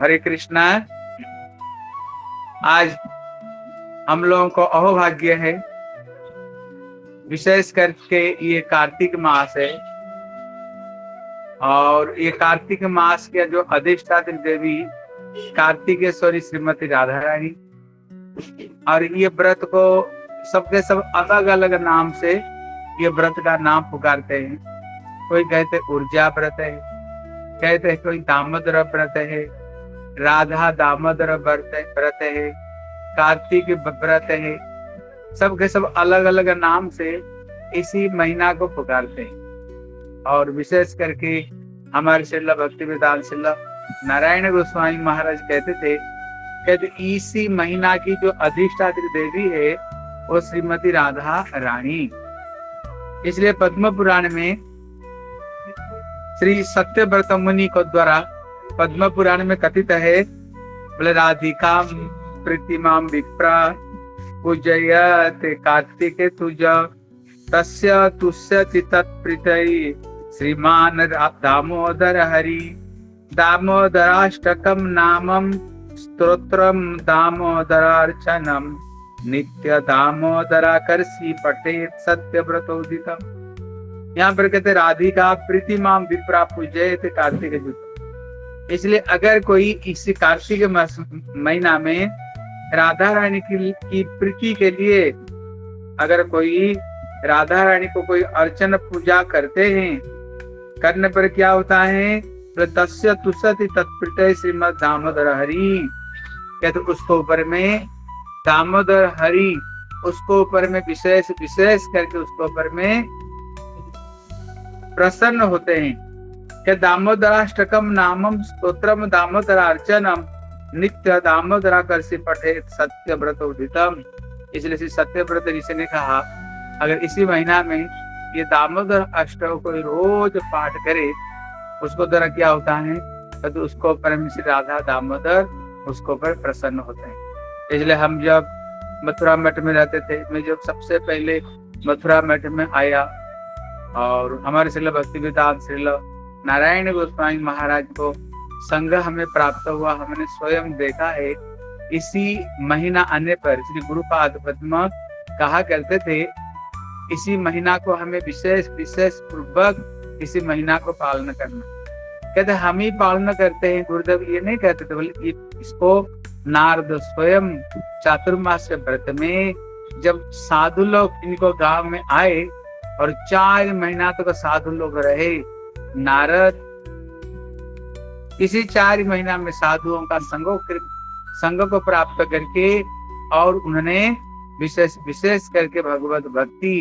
हरे कृष्णा। आज हम लोगों को अहोभाग्य है, विशेष करके ये कार्तिक मास है और ये कार्तिक मास के जो अधिष्ठात्री देवी कार्तिकेश्वरी श्रीमती राधा रानी, और ये व्रत को सबके सब अलग अलग नाम से ये व्रत का नाम पुकारते हैं। कोई कहते ऊर्जा व्रत है, कहते हैं कोई दामोदर व्रत है, राधा दामोदर व्रत है, कार्तिक व्रत है। सबके सब अलग अलग नाम से इसी महीना को पुकारते हैं। और विशेष करके हमारे श्रील भक्तिवेदांत श्रील नारायण गोस्वामी महाराज कहते इसी महीना की जो अधिष्ठात्री देवी है वो श्रीमती राधा रानी। इसलिए पद्म पुराण में श्री सत्यव्रत मुनि को द्वारा पद्म पुराण में कथित है, बोले राधिका प्रीतिमा विप्रा पूजयत कार्तिके तुज तस्य तुष्यति तत्प्रीतये श्रीमान दामोदर हरि। दामोदराष्टकम नामम स्तोत्रम दामोदरार्चनम नित्य दामोदराकर्षि पठेत सत्यव्रतोदितम। यहाँ पर कहते राधिका प्रीतिमा विप्रा पूजयत कार्तिक जुत। इसलिए अगर कोई इस कार्तिक महीना में राधा रानी की प्रीति के लिए अगर कोई राधा रानी को कोई अर्चन पूजा करते हैं, करने पर क्या होता है, तस्य तुष्यति तत्प्रीतये श्रीमद दामोदर हरि। कहते उसको ऊपर में दामोदर हरि, उसको ऊपर में विशेष करके उसको ऊपर में प्रसन्न होते हैं। क्या दामोदराष्टकम नामम स्तोत्रम दामोदरार्चनम नित्य दामोदराकर्षि पठेत सत्यव्रतोदितम। इसलिए श्री सत्यव्रत ऋषि ने कहा अगर इसी महीना में ये दामोदर अष्टक को रोज पाठ करे उसको द्वारा क्या होता है, तो उसको ऊपर श्री राधा दामोदर उसको ऊपर प्रसन्न होते हैं। इसलिए हम जब मथुरा मठ में रहते थे, मैं जब सबसे पहले मथुरा मठ में आया और हमारे श्रील भक्तिवेदांत श्रील नारायण गोस्वामी महाराज को संग हमें प्राप्त हुआ, हमने स्वयं देखा है। इसी महीना आने पर श्री गुरुपाद पद्म कहा करते थे इसी महीना को हमें विशेष पूर्वक इसी महीना को पालन करना। कहते हम ही पालन करते हैं, गुरुदेव ये नहीं कहते थे, बोले इसको नारद स्वयं चातुर्मास व्रत में जब साधु लोग इनको गांव में आए और 4 महीना तक साधु लोग रहे, नारद इसी 4 महीना में साधुओं का संग को प्राप्त करके और उन्होंने विशेष करके भगवत भक्ति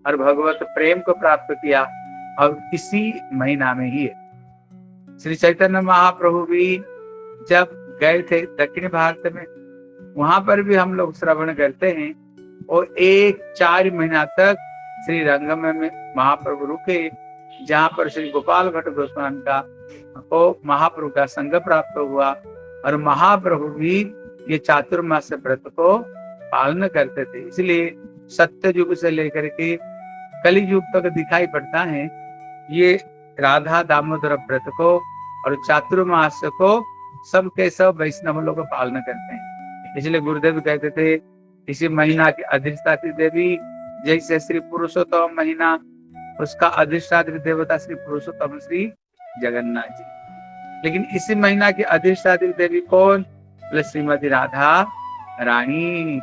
और भगवत प्रेम को प्राप्त किया। और इसी महीना में ही है श्री चैतन्य महाप्रभु भी जब गए थे दक्षिण भारत में, वहां पर भी हम लोग श्रवण करते हैं और 4 महीना तक श्री रंगम में महाप्रभु रुके, जहाँ पर श्री गोपाल भट्ट गोस्वामी का को महाप्रभु का संग प्राप्त हुआ। और महाप्रभु भी ये चातुर्मास व्रत को पालन करते थे। इसलिए सत्य युग से लेकर के कलि युग तक दिखाई पड़ता है ये राधा दामोदर व्रत को और चातुर्मास को सबके सब वैष्णव लोग पालन करते हैं। इसलिए गुरुदेव कहते थे इसी महीना की अधिष्ठात्री देवी जैसे श्री पुरुषोत्तम महीना उसका अधिष्ठात्री देवता श्री पुरुषोत्तम श्री जगन्नाथ जी, लेकिन इसी महीना की अधिष्ठात्री देवी कौन, बोले श्रीमती राधा रानी।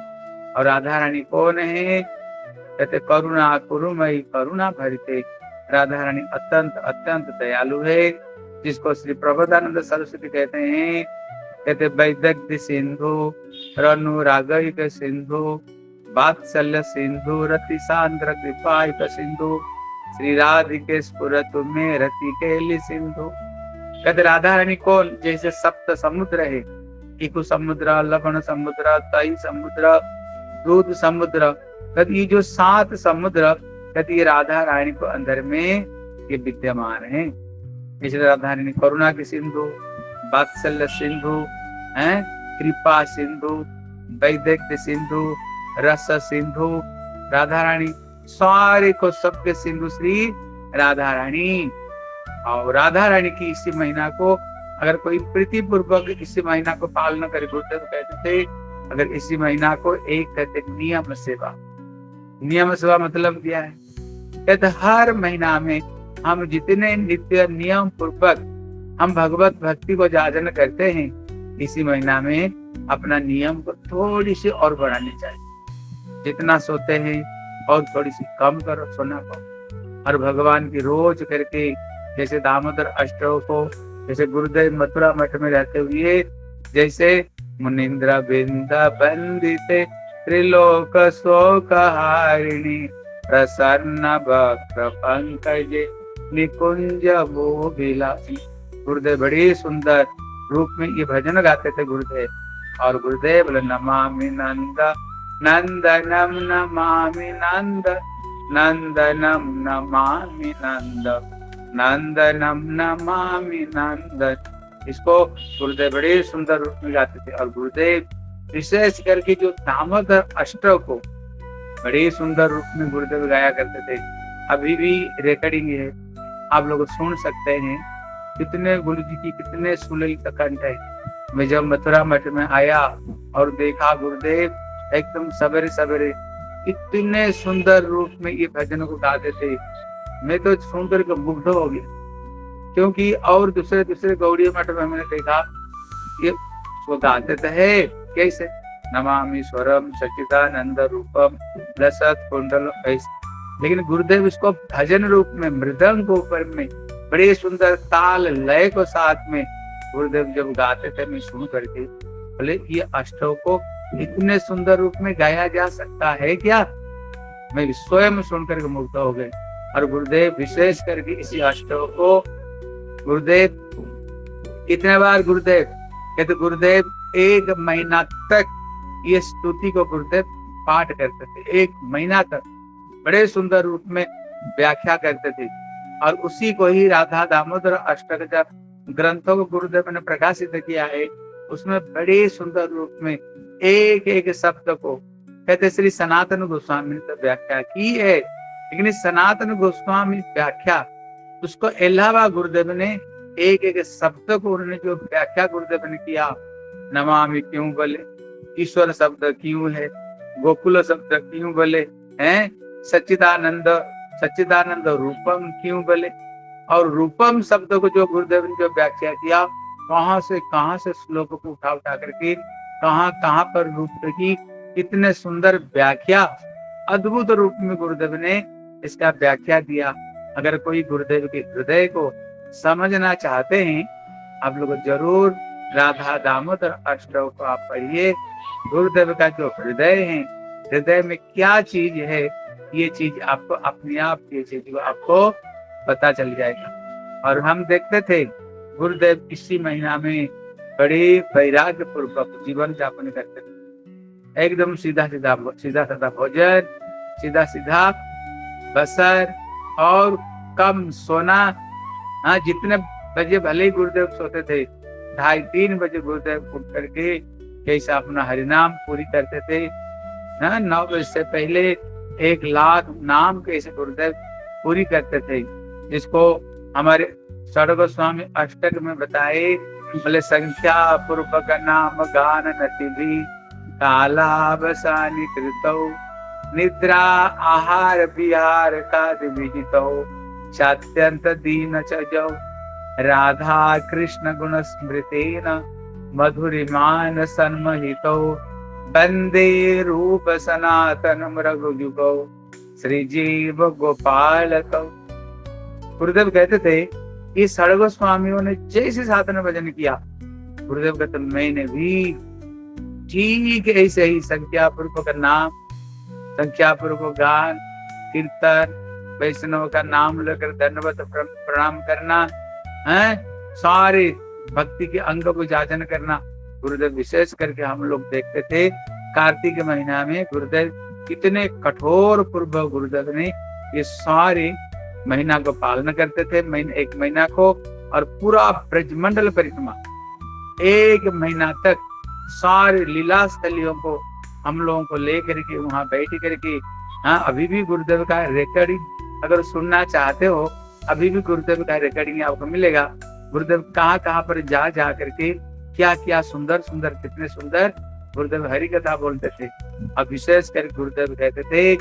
और राधा रानी कौन है, कहते करुणा कुरुमयी करुणा भरिते। राधा रानी अत्यंत दयालु है, जिसको श्री प्रबोधानंद सरस्वती कहते हैं। कहते वैदग्ध्य सिंधु रनु रागयिक सिंधु वात्सल्य सिंधु रति सांद्र कृपायिक सिंधु श्री राधिके स्फुरतु में रति केली सिंधु। कहते राधा रानी कौन, जैसे सप्त समुद्र है, इकु समुद्र, लवण समुद्र, तई समुद्र, दूध समुद्र। कहते ये जो 7 समुद्र कहते ये राधा रानी को अंदर में ये विद्यमान है। इसलिए राधा रानी करुणा की सिंधु, वात्सल्य सिंधु है, कृपा सिंधु, वैदग्ध्य सिंधु, रस सिंधु। राधा रानी सारे को सबके सिंधु श्री राधा रानी। और राधा रानी की इसी महीना को अगर कोई प्रीति पूर्वक इसी महीना को पालन करे, गुरुदेव कहते थे अगर इसी महीना को एक कहते नियम सेवा। नियम सेवा मतलब क्या है? कहते हर महीना में हम जितने नित्य नियम पूर्वक हम भगवत भक्ति को जागरण करते हैं, इसी महीना में अपना नियम को थोड़ी सी और बढ़ानी चाहिए। जितना सोते हैं और थोड़ी सी कम करो सोना को, और भगवान की रोज करके, जैसे दामोदर अष्टों को, जैसे गुरुदेव मथुरा मठ में रहते हुए जैसे मुनिंद्र बिंद बंदिते त्रिलोक शोक हारिणी प्रसन्न वक्र पंकजे निकुंज मोबिलासी। गुरुदेव बड़ी सुंदर रूप में ये भजन गाते थे गुरुदेव। और गुरुदेव बोले नमामि नंद नंदनम नमामि नंद नंदनम नमामि नंद नंदनम नमामि नंदन। इसको गुरुदेव बड़े सुंदर रूप में गाते थे। और गुरुदेव विशेष करके जो दामोदर अष्टक को बड़े सुंदर रूप में गुरुदेव गाया करते थे। अभी भी रिकॉर्डिंग है, आप लोग सुन सकते हैं। कितने गुरु जी की कितने सुललित कंठ है। मैं जब मथुरा मठ में आया और देखा गुरुदेव एकदम सवेरे सवेरे इतने सुंदर रूप में ये भजन को गाते थे, मैं तो सुनकर के मुग्ध हो गया। क्योंकि और दूसरे दूसरे गौड़ी मठ में मैंने देखा ये वो गाते थे कैसे, नमामि स्वरम सच्चिदानंद रूपम लसत कुंडल ऐसे। लेकिन गुरुदेव इसको भजन रूप में मृदंग के ऊपर में बड़े सुंदर ताल लय को साथ में गुरुदेव जब गाते थे, मैं सुन करके बोले ये अष्टों को इतने सुंदर रूप में गाया जा सकता है क्या? मैं स्वयं सुनकर के मुग्ध हो गए। और गुरुदेव विशेष करके इसी अष्टों को गुरुदेव कितने बार गुरुदेव कहते, गुरुदेव 1 महीना तक ये स्तुति को गुरुदेव पाठ करते थे। 1 महीना तक बड़े सुंदर रूप में व्याख्या करते थे। और उसी को ही राधा दामोदर अष्टक जब ग्रंथों को गुरुदेव ने प्रकाशित किया है, उसमें बड़े सुंदर रूप में एक एक शब्द को कहते श्री सनातन गोस्वामी ने तो व्याख्या की है। लेकिन इस सनातन गोस्वामी व्याख्या उसको अलावा गुरुदेव ने एक एक शब्द को उन्होंने जो व्याख्या गुरुदेव ने किया, नमामि क्यों बोले, ईश्वर शब्द क्यों है, गोकुल शब्द क्यों बोले हैं, सच्चिदानंद सच्चिदानंद रूपम क्यों बोले। और रूपम शब्द को जो गुरुदेव ने जो व्याख्या किया, कहाँ से श्लोक को उठा करके कहाँ पर रूप की कितने सुंदर व्याख्या अद्भुत रूप में गुरुदेव ने इसका व्याख्या दिया। अगर कोई गुरुदेव के हृदय को समझना चाहते हैं, आप लोग जरूर राधा दामोदर अष्टक को आप पढ़िए। गुरुदेव का जो हृदय है, हृदय में क्या चीज है, ये चीज आपको अपने आप ये चीज आपको पता चल जाएगा। और हम देखते थे गुरुदेव इसी महीना में बड़े वैराग्य पूर्वक जीवन यापन करते थे। एकदम सीधा सीधा भोजन, सीधा सीधा बसर और कम सोना। हाँ, जितने बजे भले ही गुरुदेव सोते थे, 2:30-3 बजे गुरुदेव उठ करके कैसा अपना हरिनाम पूरी करते थे। हाँ, 9 बजे से पहले 1 लाख नाम कैसे गुरुदेव पूरी करते थे, जिसको हमारे षड गोस्वामी अष्टक में बताए। बोले संख्या पूर्वक नाम गान नति कालावसानी कृतौ निद्रा आहार विहार का विहितौ चात्यंत दीन चजौ राधा कृष्ण गुण स्मृतेन मधुरिमान सन्महितौ वंदे रूप सनातनम रघुयुगौ श्री जीव गोपाल कौ। गुरुदेव कहते थे ये षड गोस्वामियों ने जैसे साधन भजन किया, गुरुदेव कहते मैंने भी ठीक ऐसे ही संख्या पूर्वक नाम, संख्या पूर्वक गान, कीर्तन, वैष्णव का नाम लेकर दंडवत प्रणाम करना है, सारे भक्ति के अंग को जाचन करना। गुरुदेव विशेष करके हम लोग देखते थे कार्तिक महीना में गुरुदेव कितने कठोर पूर्वक गुरुदेव ने ये सारे महीना को पालन करते थे। 1 महीना को और पूरा ब्रजमंडल परिक्रमा 1 महीना तक सारे लीला स्थलियों को हम लोगों को लेकर के वहां बैठ करके, हाँ, अभी भी गुरुदेव का रिकॉर्डिंग अगर सुनना चाहते हो, अभी भी गुरुदेव का रिकॉर्डिंग आपको मिलेगा। गुरुदेव कहाँ पर जा करके क्या क्या सुंदर सुंदर, कितने सुंदर गुरुदेव हरि कथा बोलते थे। अब विशेष कर गुरुदेव कहते थे,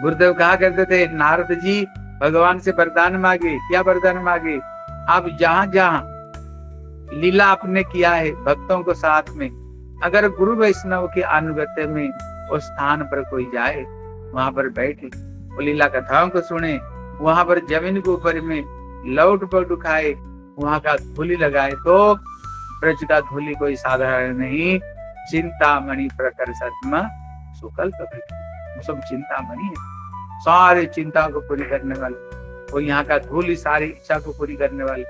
गुरुदेव कहा करते थे, नारद जी भगवान से वरदान मांगे। क्या वरदान मांगे? आप जहां जहां लीला आपने किया है भक्तों को साथ में, अगर गुरु वैष्णव के अनुगत्य में उस स्थान पर कोई जाए, वहां पर बैठे, वो लीला कथाओं को सुने, वहां पर जमीन के ऊपर में लौट पट उठाए, वहां का धूलि लगाए, तो ब्रज का धूलि कोई साधारण नहीं, चिंतामणि प्रकर सत्म सुकल्प, सब चिंतामणि है, सारी चिंता को पूरी करने वाले, वो यहाँ का धूलि सारी इच्छा को पूरी करने वाले।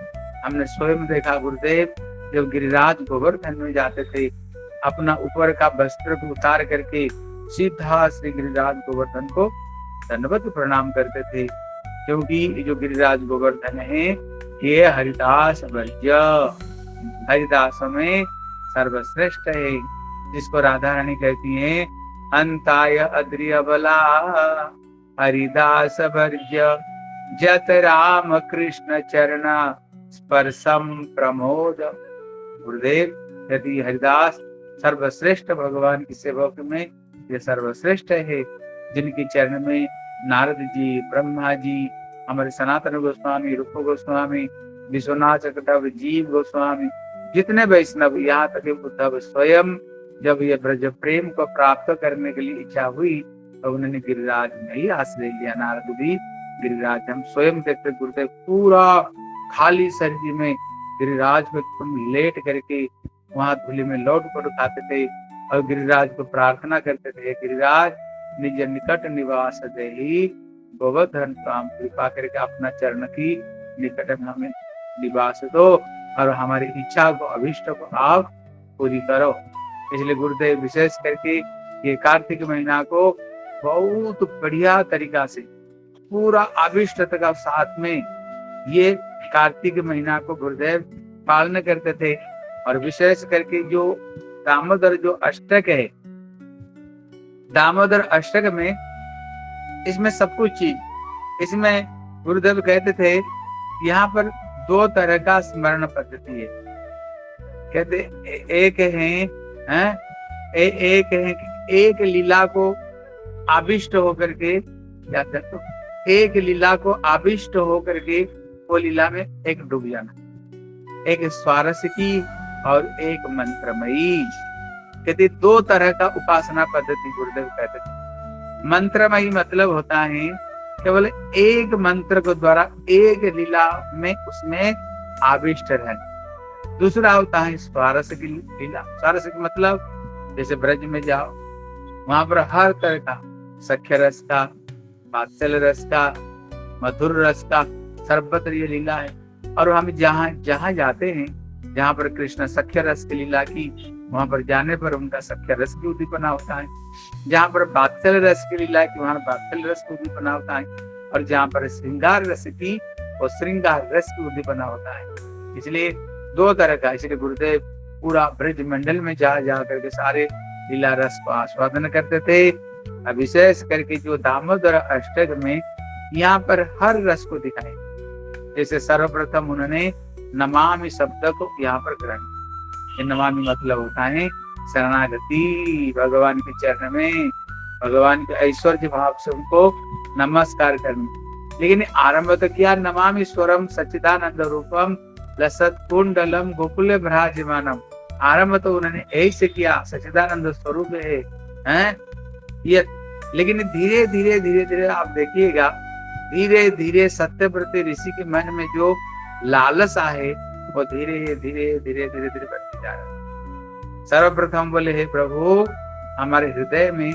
हमने स्वयं देखा गुरुदेव जब गिरिराज गोवर्धन में जाते थे, अपना ऊपर का वस्त्र को उतार करके सीधा श्री गिरिराज गोवर्धन को दंडवत प्रणाम करते थे, क्योंकि जो गिरिराज गोवर्धन है ये हरिदास वर्ज्य, हरिदास में सर्वश्रेष्ठ है, जिसको राधा रानी कहती है अंताय अद्रिय बला हरिदास वर्ज्य, जत राम कृष्ण चरण स्पर्शम प्रमोद। गुरुदेव यदि हरिदास सर्वश्रेष्ठ भगवान की सेवक में ये सर्वश्रेष्ठ है, जिनके चरण में नारद जी, ब्रह्मा जी, हमारे सनातन गोस्वामी, रूप गोस्वामी, विश्वनाथ चक्रवर्ती, जीव गोस्वामी, जितने वैष्णव, यहाँ तक उद्धव स्वयं जब ये ब्रज प्रेम को प्राप्त करने के लिए इच्छा हुई तो उन्होंने गिरिराज में ही आश्रय लिया। नारद भी गिरिराज, हम स्वयं देखते गुरुदेव पूरा खाली शरीर में गिरिराज में तुम लेट करके वहां धूलि में लौट पट उठाते थे और गिरिराज को प्रार्थना करते थे, गिरिराज निज निकट निवास देहि गोवर्धन काम, कृपा करके अपना चरण की निकट में हमें निवास दो और हमारी इच्छा को, अभिष्ट को आप पूरी करो। इसलिए गुरुदेव विशेष करके ये कार्तिक महीना को बहुत बढ़िया तरीका से पूरा अभिष्ट का साथ में ये कार्तिक महीना को गुरुदेव पालन करते थे। और विशेष करके जो दामोदर जो अष्टक है, दामोदर अष्टक में इसमें सब कुछ चीज, इसमें गुरुदेव कहते थे यहाँ पर दो तरह का स्मरण पद्धति है। कहते एक है एक लीला को आविष्ट होकर के, एक लीला को आविष्ट होकर के वो लीला में एक डूब जाना, एक स्वारस्य की और एक मंत्रमयी। कहते दो तरह का उपासना पद्धति गुरुदेव कहते थे। मंत्रमयी मतलब होता है केवल एक मंत्र को द्वारा एक लीला में उसमें आविष्ट रहना। दूसरा होता है स्वारस्य की लीला। स्वारस्य की मतलब जैसे ब्रज में जाओ, वहां पर हर तरह का सख्य रस का, वात्सल्य रस का, मधुर रस का सर्वत्र ये लीला है। और हम जहाँ जाते हैं, जहाँ पर कृष्ण सख्य रस की लीला की, वहां पर जाने पर उनका सख्य रस की उद्दीपना होता है। जहाँ पर वात्सल्य रस की लीला की, वहां वात्सल्य रस की उद्दीपना होता है। और जहाँ पर श्रृंगार रस की, वो श्रृंगार रस की उद्दीपना होता है। इसलिए दो तरह का, इसलिए गुरुदेव पूरा ब्रज मंडल में जा करके सारे लीला रस को आस्वादन करते थे। विशेष करके जो दामोदर अष्टक में यहाँ पर हर रस को दिखाए। जैसे सर्वप्रथम उन्होंने नमामि शब्द को यहाँ पर ग्रहण किया। नमामि मतलब होता है शरणागति, भगवान के चरण में, भगवान के ऐश्वर्य भाव से उनको नमस्कार करना। लेकिन आरंभ तो किया नमामि स्वरम सच्चिदानंद रूपम लसत कुंडलम गोकुल भ्राजमानम। आरंभ तो उन्होंने ऐसे किया, सच्चिदानंद स्वरूप है ये। लेकिन धीरे धीरे आप देखिएगा, धीरे धीरे सत्यव्रत ऋषि के मन में जो लालसा है वो धीरे धीरे बढ़ती जा रहा है। सर्वप्रथम बोले, हे प्रभु, हमारे हृदय में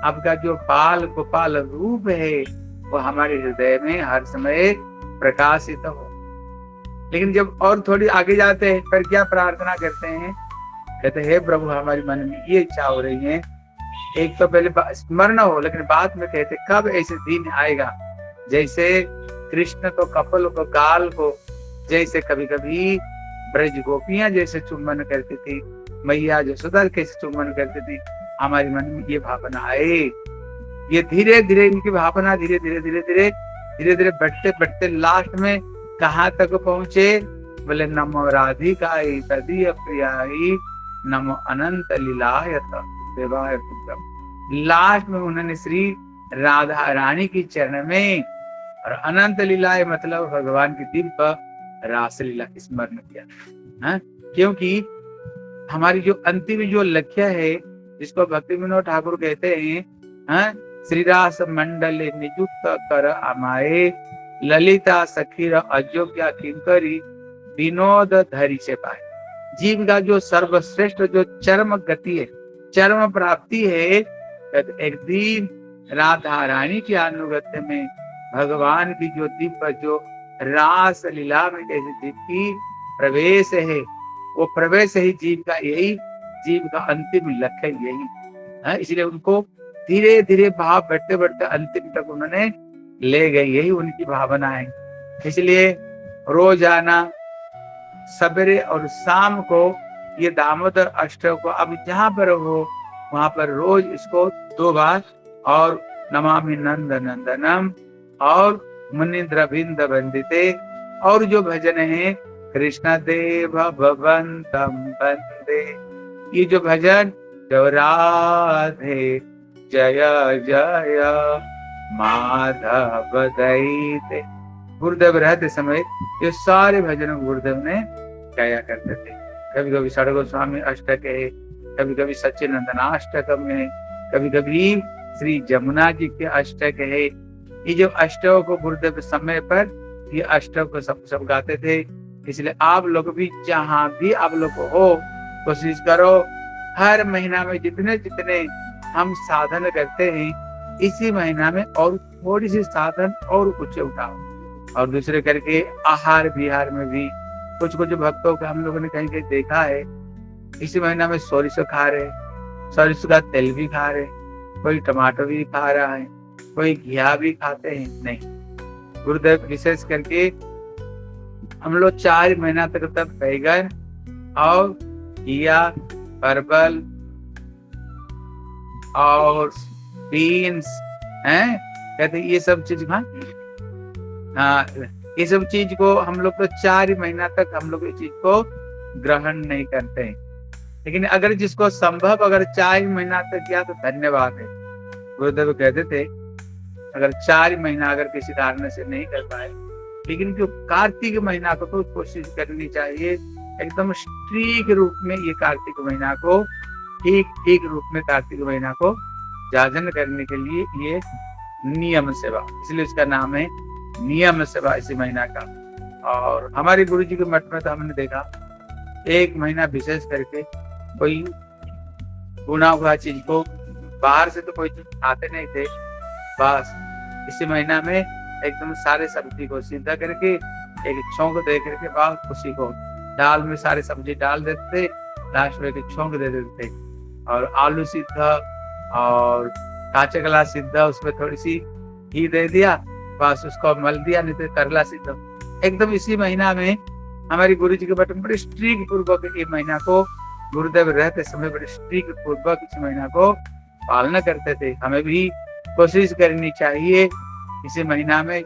आपका जो बाल गोपाल रूप है वो हमारे हृदय में हर समय प्रकाशित हो। लेकिन जब और थोड़ी आगे जाते हैं, फिर क्या प्रार्थना करते हैं? कहते हैं, हे प्रभु, हमारे मन में ये इच्छा हो रही है, एक तो पहले स्मरण हो, लेकिन बाद में कहते कब ऐसे दिन आएगा जैसे कृष्ण को कपल को गाल को जैसे कभी कभी ब्रज गोपियां जैसे चुम्बन करती थी, मैया यशोदा कैसे चुम्बन करती थी, हमारे मन में ये भावना आए। ये धीरे धीरे इनकी भावना धीरे धीरे बढ़ते लास्ट में कहाँ तक पहुंचे? बोले नमो राधिकाई तदीय प्रियाई नमो अनंत लीलाय देवाय तुभ्यम। लास्ट में उन्होंने श्री राधा रानी की चरण में और अनंत लीलाएं मतलब भगवान की दिव्य रास लीला स्मरण किया। हाँ? क्योंकि हमारी जो अंतिम जो लक्ष्य है, जिसको भक्ति विनोद ठाकुर कहते हैं, हाँ? श्री रास मंडल निजुक्त कर अमाए ललिता सखीर अयोग्या किंकरी विनोद धरी से पाए। जीव का जो सर्वश्रेष्ठ जो चरम गति है, चरम प्राप्ति है, एक दिन राधा रानी के अनुगत्य में भगवान की जो दिव्य जो रास लीला में जैसे जीव की प्रवेश है, वो प्रवेश ही जीव का, यही जीव का अंतिम लक्ष्य यही है। इसलिए उनको धीरे धीरे भाव बढ़ते बढ़ते अंतिम तक उन्होंने ले गए, यही उनकी भावना है। इसलिए रोजाना सवेरे और शाम को ये दामोदर अष्टक को अब जहां पर हो वहां पर रोज इसको 2 बार, और नमामि नंद नंदनम और मुनीन्द्र बिंद वंदिते, और जो भजन है कृष्ण देव भवंतम वंदे, ये जो भजन जो राधे जय जय माधव दैते, गुरुदेव रहते समय ये सारे भजन गुरुदेव ने गाया करते थे। कभी कभी षड गोस्वामी अष्टक है, कभी कभी सच्चिनंदनाष्टकम है, कभी कभी श्री जमुना जी के अष्टक है। ये जो अष्टक को गुरुदेव समय पर ये अष्टक को सब गाते थे। इसलिए आप लोग भी जहां भी आप लोग हो, कोशिश करो हर महीना में जितने जितने हम साधन करते हैं, इसी महीना में और थोड़ी सी साधन और कुछ उठाओ। और दूसरे करके आहार विहार में भी कुछ कुछ भक्तों को हम लोगों ने कहीं कहीं देखा है, इसी महीना में सोरिसो खा रहे, सोरिसो का तेल भी खा रहे, कोई टमाटर भी खा रहा है, कोई घिया भी खाते हैं। नहीं, गुरुदेव विशेष करके हम लोग 4 महीना तक बैगन और घिया, परवल और बीन्स हैं, कहते ये सब चीज हाँ, ये सब चीज को हम लोग तो 4 महीना तक हम लोग इस चीज को ग्रहण नहीं करते हैं। लेकिन अगर जिसको संभव अगर 4 महीना तक किया तो धन्यवाद है। गुरुदेव कहते थे अगर 4 महीना अगर किसी कारण से नहीं कर पाए, लेकिन जो कार्तिक महीना को तो कोशिश करनी चाहिए एकदम स्ट्रीक रूप में, ये कार्तिक महीना को ठीक रूप में कार्तिक महीना को जाजन करने के लिए ये नियम सेवा, इसलिए इसका नाम है नियम सेवा इसी महीना का। और हमारे गुरु जी के मठ में तो हमने देखा 1 महीना विशेष करके कोई गुना हुआ चीज को बाहर से तो कोई चीज खाते नहीं थे, बस इसी महीना में एकदम सारे सब्जी को सीधा करके एक छौंक दे करके बाद खुशी को दाल में सारे सब्जी डाल देते, लास्ट में एक छौंक दे देते, और आलू सीधा और कांचा गला सीधा, उसमें थोड़ी सी घी दे दिया, बस उसको मल दिया, नहीं तो करला सीधा। एकदम इसी महीना में हमारी गुरु जी के बट बड़े स्ट्रिक्ट पूर्वक ये महीना को गुरुदेव रहते समय बड़े स्ट्रिक्ट पूर्वक इस महीना को पालना करते थे। हमें भी कोशिश करनी चाहिए इसी महीना में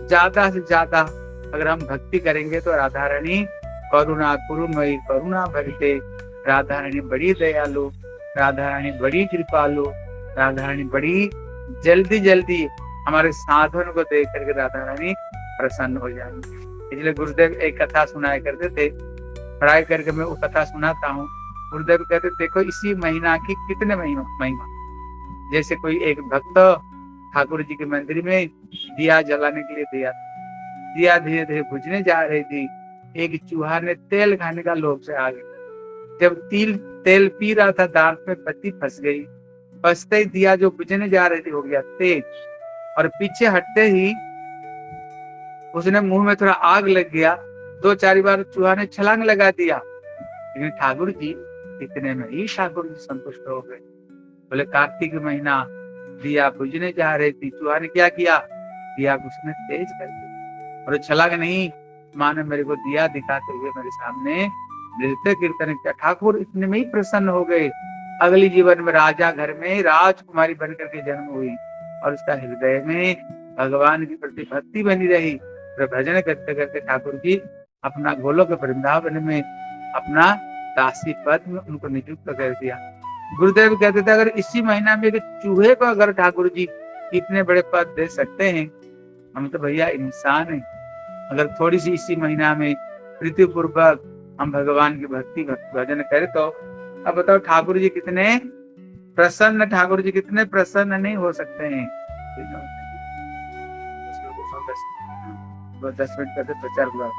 ज्यादा से ज्यादा अगर हम भक्ति करेंगे तो राधा रानी करुणा कुरुमयी करुणा भरते, राधा रानी बड़ी दयालु, राधा रानी बड़ी कृपालु, राधा रानी बड़ी जल्दी हमारे साधन को देख करके राधा रानी प्रसन्न हो जाएंगे। इसलिए गुरुदेव एक कथा सुनाया करते थे, पढ़ाई करके मैं वो कथा सुनाता हूँ। गुरुदेव कहते देखो इसी महीना की कितने महिमा, जैसे कोई एक भक्त ठाकुर जी के मंदिर में दिया जलाने के लिए दिया धीरे धीरे बुझने जा रही थी, एक चूहा ने तेल खाने का लोभ से आ गया। जब तेल पी रहा था दांत में बत्ती फंस गई, फंसते ही दिया जो बुझने जा रही थी हो गया तेज, और पीछे हटते ही उसने मुंह में थोड़ा आग लग गया। 2-4 बार चूहा ने छलांग लगा दिया, लेकिन ठाकुर जी इतने में ही ठाकुर जी संतुष्ट हो गए। बोले कार्तिक महीना दिया बुझने जा रही थी, चूहा ने क्या किया, दिया उसने तेज कर दिया, और छलांग नहीं माने मेरे को दिया दिखाते हुए मेरे सामने नृत्य कीर्तन किया। ठाकुर इतने में ही प्रसन्न हो गए। अगली जीवन में राजा घर में राजकुमारी बनकर के जन्म हुई, और उसका हृदय में भगवान की प्रति भक्ति बनी रही। फिर भजन करते करते ठाकुर जी अपना गोलोक वृंदावन में अपना दासी पद में उनको नियुक्त कर दिया। गुरुदेव कहते थे अगर इसी महीना में चूहे को अगर ठाकुर जी इतने बड़े पद दे सकते हैं, हम तो भैया इंसान हैं, अगर थोड़ी सी इसी महीना में प्रीति पूर्वक हम भगवान की भक्ति भजन करें तो अब बताओ ठाकुर जी कितने प्रसन्न, ठाकुर जी कितने प्रसन्न नहीं हो सकते हैं। 10 मिनट करते प्रचार हुआ।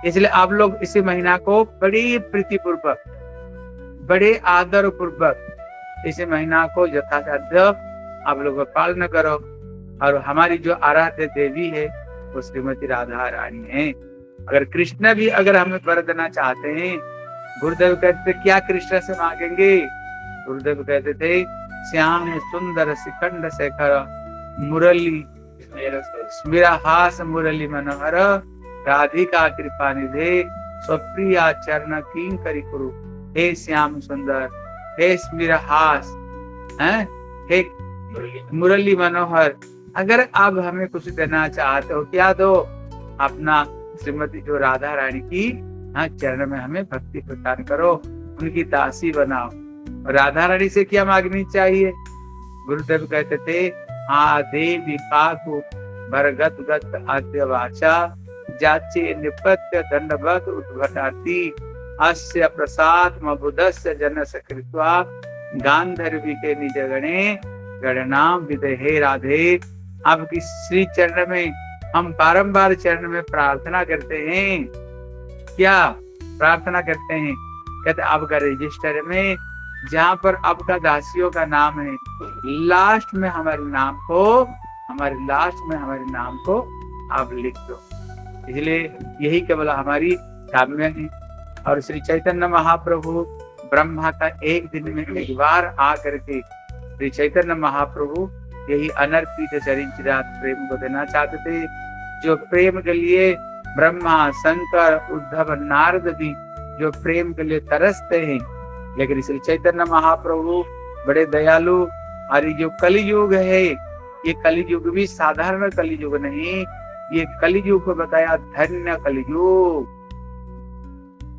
इसलिए आप लोग इसी महीना को बड़ी प्रीति पूर्वक, बड़े आदर पूर्वक इसी महीना को यथासाध्य आप लोग पालन करो। और हमारी जो आराध्य देवी है वो श्रीमती राधा रानी है। अगर कृष्ण भी अगर हमें वर देना चाहते हैं, गुरुदेव कहते थे क्या कृष्ण से मांगेंगे? गुरुदेव कहते थे श्याम सुंदर शिखंड शेखर मुरली स्मिरा हास मुरली मनोहर राधिका कृपा निधे स्वप्रिया चरण किं करी कुरु। हे श्याम सुंदर, हे स्मिरा हास, हे मुरली मनोहर, अगर आप हमें कुछ देना चाहते हो क्या दो? अपना श्रीमती जो राधा रानी की चरण में हमें भक्ति प्रदान करो, उनकी दासी बनाओ। राधा रानी से क्या मांगनी चाहिए? गुरुदेव कहते थे देवी पाकु भरगत गत आद्य वाचा जाचे निपत्य दंडवत उद्घटाती अस्य प्रसाद मबुदस्य जन सकृत्वा गांधर्वी के निज गणे गणनाम विदे। हे राधे, आपकी श्री चरण में हम बारंबार चरण में प्रार्थना करते हैं। क्या प्रार्थना करते हैं? कहते आपका रजिस्टर में जहाँ पर आपका दासियों का नाम है, लास्ट में हमारे नाम को आप लिख दो। इसलिए यही केवल हमारी काम्य है। और श्री चैतन्य महाप्रभु ब्रह्मा का एक दिन में एक बार आकर के श्री चैतन्य महाप्रभु यही अनर्पित चरिचिरात प्रेम को देना चाहते थे। जो प्रेम के लिए ब्रह्मा, शंकर, उद्धव, नारद भी जो प्रेम के लिए तरसते हैं, लेकिन श्री चैतन्य महाप्रभु बड़े दयालु। और ये जो कलियुग है, ये कलियुग भी साधारण कलियुग नहीं, ये कलियुग को बताया धन्य कलियुग,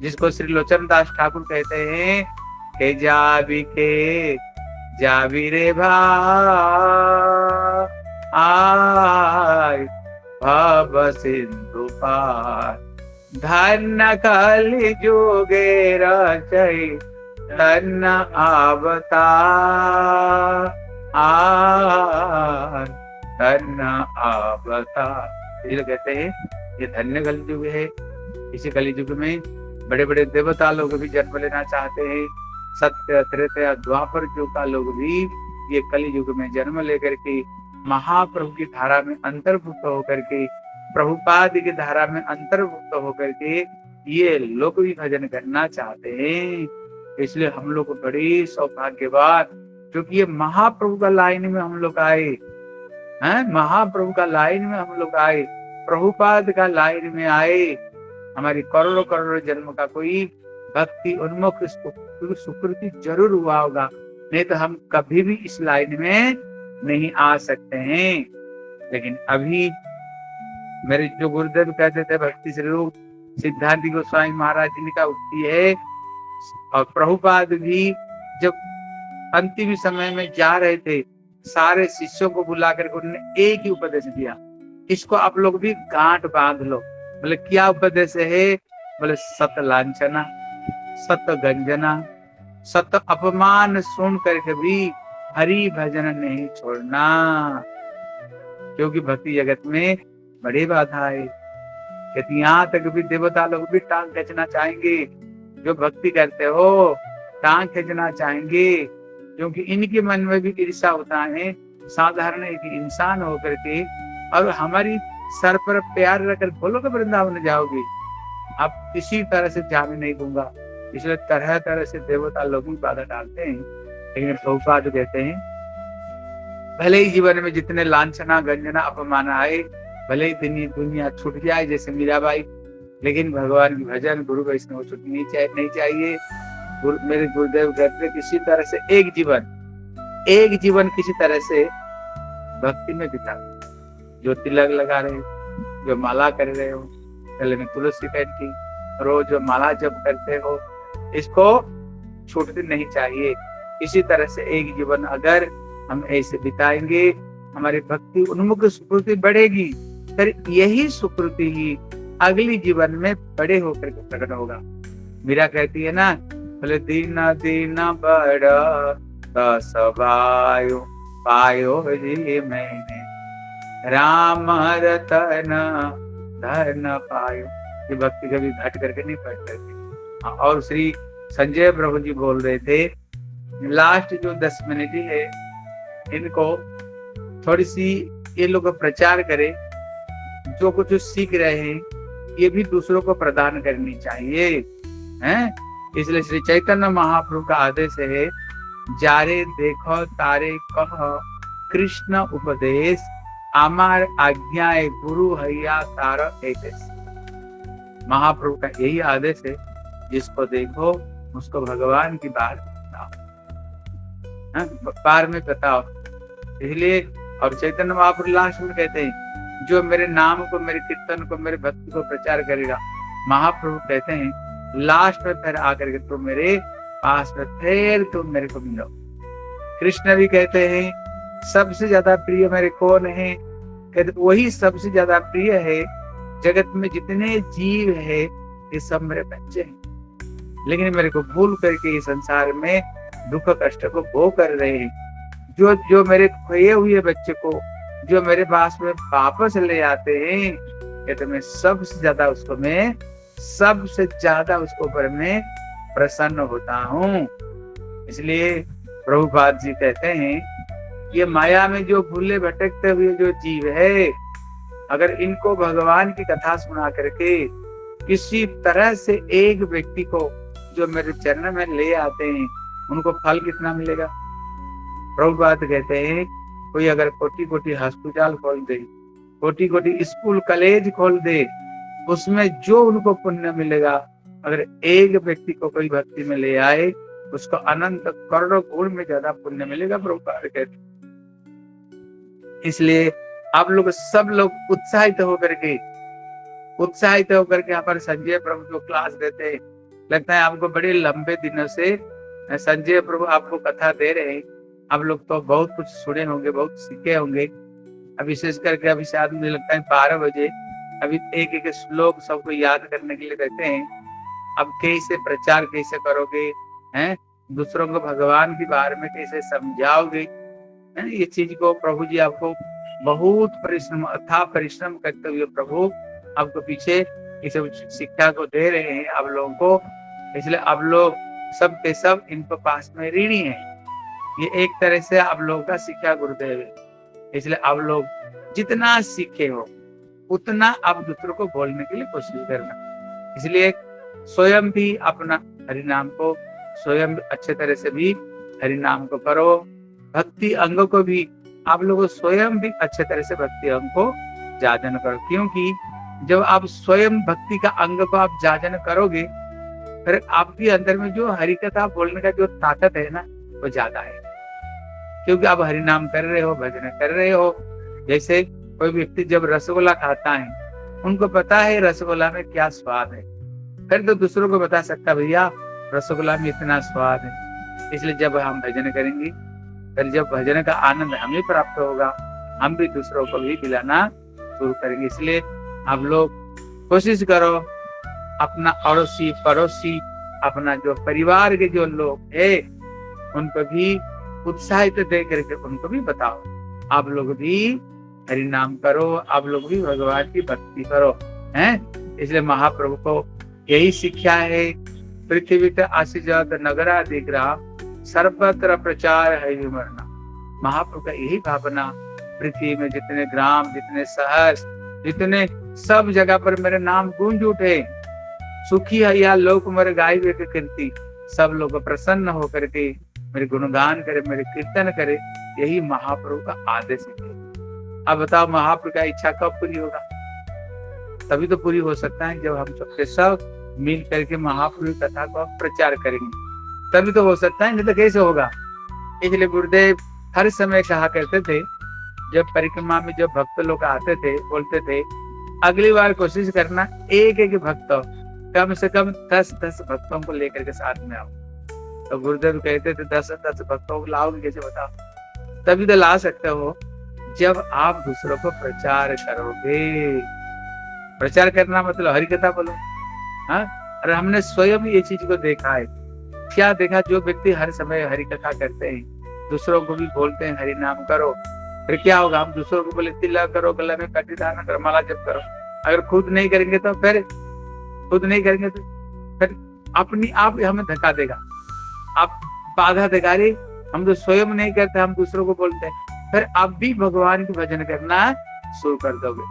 जिसको श्री लोचन दास ठाकुर कहते हैं के जाबी रे भाई भव सिंधु पार धन्य कलियुगे रचय धन्य अवतार धन्य अवतार। ये कहते हैं ये धन्य कलियुग है। इसी कलियुग में बड़े बड़े देवता लोग भी जन्म लेना चाहते हैं। सत्य, त्रेता, द्वापर युग का लोग भी ये कलियुग में जन्म लेकर के महाप्रभु की धारा में अंतर्भुक्त होकर के, प्रभुपाद की धारा में अंतर्भुक्त होकर के ये लोग भी भजन करना चाहते हैं। इसलिए हम लोग बड़ी सौभाग्यवान, क्योंकि ये महाप्रभु का लाइन में हम लोग आए हैं, महाप्रभु का लाइन में हम लोग आए, प्रभुपाद का लाइन में आए। हमारी करोड़ों करोड़ों जन्म का कोई भक्ति उन्मुख सुकृति जरूर हुआ होगा, नहीं तो हम कभी भी इस लाइन में नहीं आ सकते हैं। लेकिन अभी मेरे जो गुरुदेव कहते थे भक्ति स्वरूप सिद्धांत गोस्वामी महाराज जी का उक्ति है, और प्रभुपाद भी जब अंतिम समय में जा रहे थे, सारे शिष्यों को बुला करके उन्होंने एक ही उपदेश दिया, इसको आप लोग भी गांठ बांध लो। बोले क्या उपदेश है? बोले सत लांछना, सत गंजना, सत अपमान सुन करके भी हरि भजन नहीं छोड़ना, क्योंकि भक्ति जगत में बड़ी बाधा है। यदि यहाँ तक भी देवता लोग भी टांग खींचना चाहेंगे, जो भक्ति करते हो टांग खींचना चाहेंगे, क्योंकि इनके मन में भी ईर्ष्या होता है। साधारण एक इंसान होकर के और हमारी सर पर प्यार रखकर बोलो कि वृंदावन जाओगे, आप किसी तरह से जाने नहीं दूंगा। इसलिए तरह तरह से देवता लोग भी बाधा डालते हैं। लेकिन प्रभुपाद कहते हैं भले ही जीवन में जितने लांछना गंजना अपमान आए, भले ही दुनिया छूट जाए जैसे मीराबाई, लेकिन भगवान की भजन गुरु वैष्णव छूटनी नहीं चाहिए। मेरे गुरुदेव कहते किसी तरह से एक जीवन किसी तरह से भक्ति में बिता, जो तिलक लगा रहे, जो माला कर रहे हो, गले में तुलसी कंठी, रोज जो माला जप करते हो, इसको छूटनी नहीं चाहिए। इसी तरह से एक जीवन अगर हम ऐसे बिताएंगे, हमारी भक्ति उन्मुख सुकृति बढ़ेगी, फिर यही सुकृति ही अगली जीवन में बड़े होकर के प्रकट होगा। मीरा कहती है ना, बोले दीन दीन बड़ सबायो पायो जी मैंने, राम रतन धन पायो। ये भक्ति कभी घट करके नहीं पड़ सकती। और श्री संजय प्रभु जी बोल रहे थे, लास्ट जो 10 मिनट है, इनको थोड़ी सी ये लोग प्रचार करें, जो कुछ सीख रहे हैं ये भी दूसरों को प्रदान करनी चाहिए, हैं? इसलिए श्री चैतन्य महाप्रभु का आदेश है, जारे देखो तारे कह कृष्ण उपदेश, आमार आज्ञाए गुरु हैया तार एदेश। महाप्रभु का यही आदेश है, जिसको देखो उसको भगवान की बात बताओ, बार में बताओ। इसलिए और चैतन्य महाप्रभु लास्ट में कहते हैं, जो मेरे नाम को, मेरे कीर्तन को, मेरे भक्ति को प्रचार करेगा, महाप्रभु कहते हैं लास्ट में फिर आकर के तुम मेरे पास में फिर तुम मेरे को मिलो। कृष्ण भी कहते हैं सबसे ज्यादा प्रिय मेरे कौन है? कहते वही सबसे ज्यादा प्रिय है। जगत में जितने जीव है ये सब मेरे बच्चे हैं, लेकिन मेरे को भूल करके इस संसार में दुख कष्ट को भोग कर रहे हैं। जो मेरे खोए हुए बच्चे को जो मेरे पास में वापस ले आते हैं, कहते मैं सबसे ज्यादा उसको ऊपर में प्रसन्न होता हूँ। इसलिए प्रभुपाद जी कहते हैं, ये माया में जो भूले भटकते हुए जो जीव है, अगर इनको भगवान की कथा सुना करके किसी तरह से एक व्यक्ति को जो मेरे चरण में ले आते हैं, उनको फल कितना मिलेगा? प्रभुपाद कहते हैं, कोई अगर कोटि कोटि अस्पताल खोल दे, कोटि कोटि स्कूल कॉलेज खोल दे, उसमें जो उनको पुण्य मिलेगा, अगर एक व्यक्ति को कोई भक्ति में ले आए, उसको अनंत करोड़ों गुण में ज्यादा पुण्य मिलेगा। प्रभुपाद कहते, इसलिए आप लोग सब लोग उत्साहित होकर के यहाँ पर संजय प्रभु को क्लास देते हैं। लगता है आपको बड़े लंबे दिनों से संजय प्रभु आपको कथा दे रहे हैं। आप लोग तो बहुत कुछ सुने होंगे, बहुत सीखे होंगे। अब विशेष करके अभी शायद मुझे लगता है 12 बजे अभी एक एक श्लोक सबको याद करने के लिए कहते हैं। अब कैसे प्रचार कैसे करोगे, हैं? दूसरों को भगवान के बारे में कैसे समझाओगे, हैं? ये चीज को प्रभु जी आपको बहुत परिश्रम करते हुए प्रभु आपको पीछे इस शिक्षा को दे रहे हैं आप लोगों को। इसलिए आप लोग सब के सब इनको पास में ऋणी है। ये एक तरह से आप लोगों का शिक्षा गुरुदेव है। इसलिए आप लोग जितना सीखे हो उतना आप दूसरों को बोलने के लिए कोशिश करना। इसलिए स्वयं भी अपना हरिनाम को स्वयं अच्छे तरह से भी हरिनाम को करो। भक्ति अंग को भी आप लोग स्वयं भी अच्छे तरह से भक्ति अंग को जाजन करो, क्योंकि जब आप स्वयं भक्ति का अंग को आप जाजन करोगे, फिर आपके अंदर में जो हरि कथा बोलने का जो ताकत है ना, वो ज्यादा है। क्योंकि आप हरिनाम कर रहे हो, भजन कर रहे हो। जैसे कोई व्यक्ति जब रसगुल्ला खाता है, उनको पता है रसगुल्ला में क्या स्वाद है, फिर तो दूसरों को बता सकता भैया रसगुल्ला में इतना स्वाद है। इसलिए जब हम भजन करेंगे, फिर जब भजन का आनंद हमें प्राप्त होगा, हम भी दूसरों को भी पिलाना शुरू करेंगे। इसलिए आप लोग कोशिश करो, अपना अड़ोसी पड़ोसी, अपना जो परिवार के जो लोग है, उनको भी उत्साहित दे करके उनको भी बताओ, आप लोग भी हरि नाम करो, आप लोग भी भगवान की भक्ति करो, हैं? इसलिए महाप्रभु को यही शिक्षा है। पृथ्वी त आशीजात नगरा दिख रहा, सर्वत्र प्रचार है विमरना। महाप्रभु का यही भावना, पृथ्वी में जितने ग्राम, जितने शहर, जितने सब जगह पर मेरे नाम गूंज उठे। सुखी है या लोक मर गाय वे कीर्ति, सब लोग प्रसन्न होकर के मेरे गुणगान करे, मेरे कीर्तन करे। यही महाप्रभु का आदेश है। अब बताओ महाप्रभु का इच्छा कब पूरी होगा? तभी तो पूरी हो सकता है जब हम सबके सब मिल करके महाप्रभु की कथा को प्रचार करेंगे, तभी तो हो सकता है, नहीं तो कैसे होगा? इसलिए गुरुदेव हर समय कहा करते थे, जब परिक्रमा में जब भक्त लोग आते थे, बोलते थे अगली बार कोशिश करना एक एक भक्तों, कम से कम 10-10 भक्तों को लेकर के साथ में आओ। तो गुरुदेव कहते थे 10-10 भक्तों को लाओगे कैसे बताओ? तभी तो ला सकते हो जब आप दूसरों को प्रचार करोगे। प्रचार करना मतलब हरि कथा बोलो। हाँ, और हमने स्वयं ये चीज को देखा है। क्या देखा? जो व्यक्ति हर समय हरि कथा करते हैं, दूसरों को भी बोलते हैं हरि नाम करो, फिर क्या होगा? हम दूसरों को बोले तिलक करो, गले में कटी धारण करो, माला जप करो। अगर खुद नहीं करेंगे तो फिर अपनी आप हमें धक्का देगा, आप बाधा देगा। रे हम तो स्वयं नहीं करते, हम दूसरों को बोलते हैं, फिर आप भी भगवान की भजन करना शुरू कर दोगे।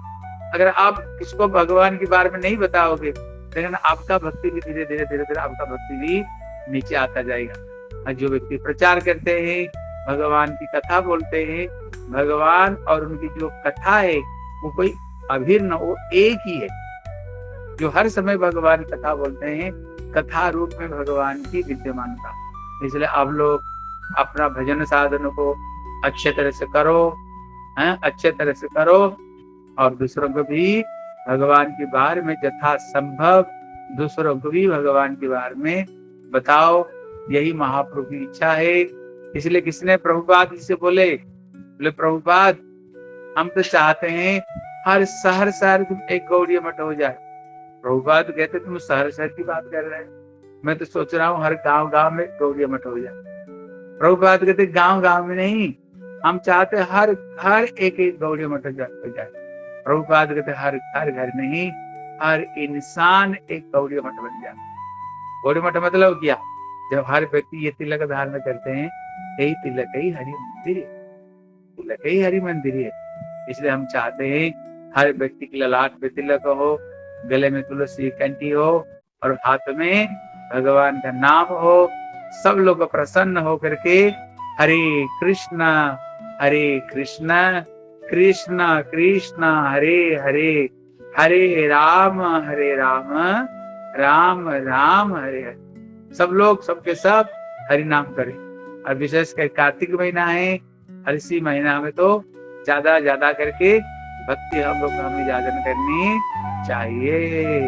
अगर आप किसको भगवान के बारे में नहीं बताओगे, लेकिन आपका भक्ति भी धीरे धीरे आपका भक्ति भी नीचे आता जाएगा। और जो व्यक्ति प्रचार करते हैं, भगवान की कथा बोलते हैं, भगवान और उनकी जो कथा है वो कोई अभिन्न, वो एक ही है। जो हर समय भगवान कथा बोलते हैं, कथा रूप में भगवान की विद्यमानता। इसलिए आप लोग अपना भजन साधन को अच्छे तरह से करो, अच्छे तरह से करो, और दूसरों को भी भगवान के बारे में यथा संभव दूसरों को भी भगवान के बारे में बताओ। यही महाप्रभु की इच्छा है। इसलिए किसने प्रभुपाद जी से बोले प्रभुपाद हम तो चाहते हैं हर शहर तुम एक गौड़ीय मठ हो जाए। प्रभुपाद कहते तुम शहर की बात कर रहे हैं, मैं तो सोच रहा हूँ हर गांव में गौड़ीय मठ हो जाए। प्रभुपाद कहते गांव में नहीं, हम चाहते हर एक गौड़ीय मठ हो जाए। प्रभुपाद कहते हर घर नहीं, हर इंसान एक गौड़ीय मठ बन जाए। गौड़ीय मठ मतलब क्या? जब हर व्यक्ति ये तिलक धारण करते हैं, यही तिलक ही हरि मंदिर है, तिलक ही हरि मंदिर है। इसलिए हम चाहते हैं हर व्यक्ति के ललाट पे तिलक हो, गले में तुलसी कंठी हो, और हाथ में भगवान का नाम हो। सब लोग प्रसन्न हो करके हरे कृष्णा कृष्ण कृष्ण हरे हरे, हरे राम राम राम हरे हरे। सब लोग सबके सब हरि नाम करें। और विशेषकर कार्तिक महीना है, हर इसी महीना में तो ज्यादा करके भक्ति हम लोग हमें जागरण करनी चाहिए।